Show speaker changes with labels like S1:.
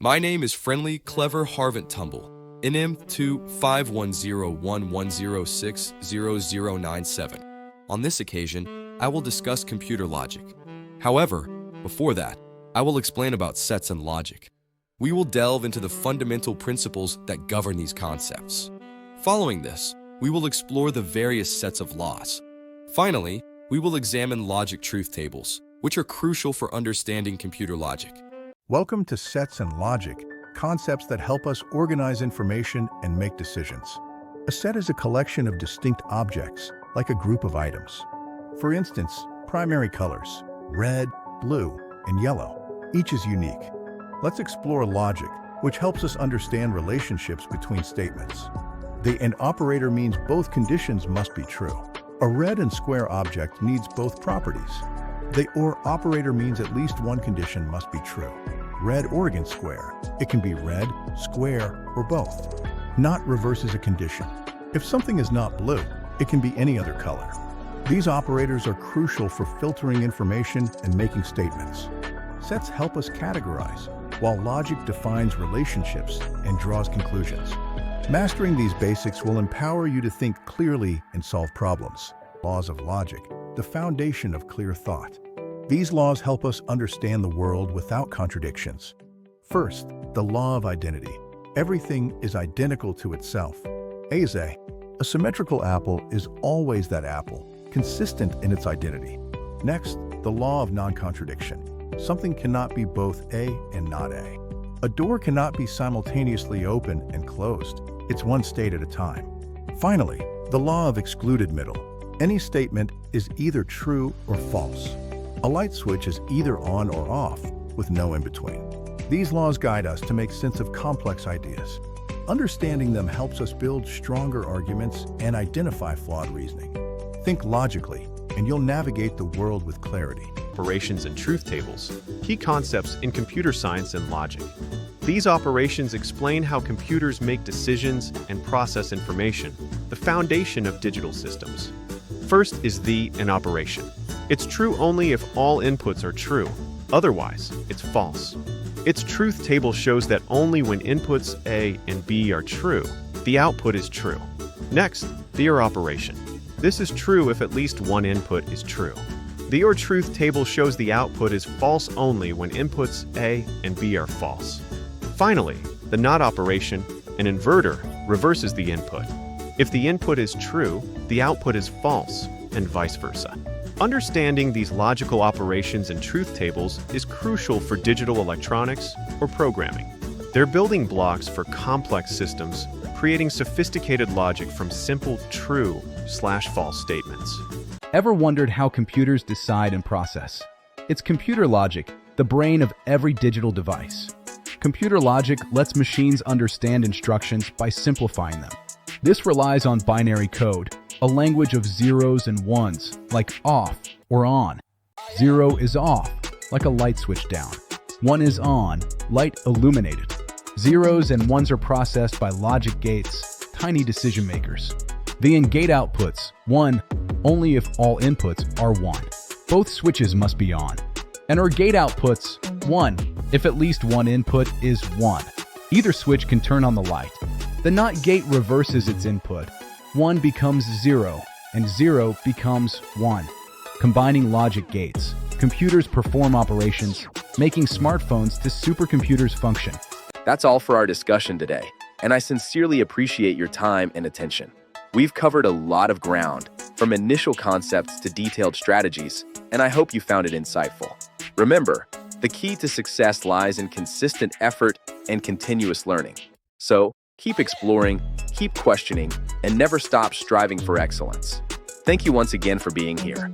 S1: My name is Friendly Clever Harvant Tumble, NM2 51011060097. On this occasion, I will discuss computer logic. However, before that, I will explain about sets and logic. We will delve into the fundamental principles that govern these concepts. Following this, we will explore the various sets of laws. Finally, we will examine logic truth tables, which are crucial for understanding computer logic.
S2: Welcome to Sets and Logic, concepts that help us organize information and make decisions. A set is a collection of distinct objects, like a group of items. For instance, primary colors, red, blue, and yellow. Each is unique. Let's explore logic, which helps us understand relationships between statements. The AND operator means both conditions must be true. A red and square object needs both properties. The OR operator means at least one condition must be true. Red or against square. It can be red, square, or both. Not reverses a condition. If something is not blue, it can be any other color. These operators are crucial for filtering information and making statements. Sets help us categorize, while logic defines relationships and draws conclusions. Mastering these basics will empower you to think clearly and solve problems. Laws of logic, the foundation of clear thought. These laws help us understand the world without contradictions. First, the law of identity. Everything is identical to itself. A is A. A symmetrical apple is always that apple, consistent in its identity. Next, the law of non-contradiction. Something cannot be both A and not A. A door cannot be simultaneously open and closed. It's one state at a time. Finally, the law of excluded middle. Any statement is either true or false. A light switch is either on or off, with no in-between. These laws guide us to make sense of complex ideas. Understanding them helps us build stronger arguments and identify flawed reasoning. Think logically, and you'll navigate the world with clarity.
S3: Operations and truth tables, key concepts in computer science and logic. These operations explain how computers make decisions and process information, the foundation of digital systems. First is the AND operation. It's true only if all inputs are true. Otherwise, it's false. Its truth table shows that only when inputs A and B are true, the output is true. Next, the OR operation. This is true if at least one input is true. The OR truth table shows the output is false only when inputs A and B are false. Finally, the NOT operation, an inverter, reverses the input. If the input is true, the output is false, and vice versa. Understanding these logical operations and truth tables is crucial for digital electronics or programming. They're building blocks for complex systems, creating sophisticated logic from simple true/false statements.
S4: Ever wondered how computers decide and process? It's computer logic, the brain of every digital device. Computer logic lets machines understand instructions by simplifying them. This relies on binary code, a language of zeros and ones, like off or on. 0 is off, like a light switch down. 1 is on, light illuminated. Zeros and ones are processed by logic gates, tiny decision makers. The AND gate outputs 1 only if all inputs are 1. Both switches must be on. And OR gate outputs 1 if at least one input is 1. Either switch can turn on the light. The NOT gate reverses its input. 1 becomes 0, and 0 becomes 1. Combining logic gates, computers perform operations, making smartphones to supercomputers function.
S5: That's all for our discussion today, and I sincerely appreciate your time and attention. We've covered a lot of ground, from initial concepts to detailed strategies, and I hope you found it insightful. Remember, the key to success lies in consistent effort and continuous learning. So, keep exploring, keep questioning, and never stop striving for excellence. Thank you once again for being here.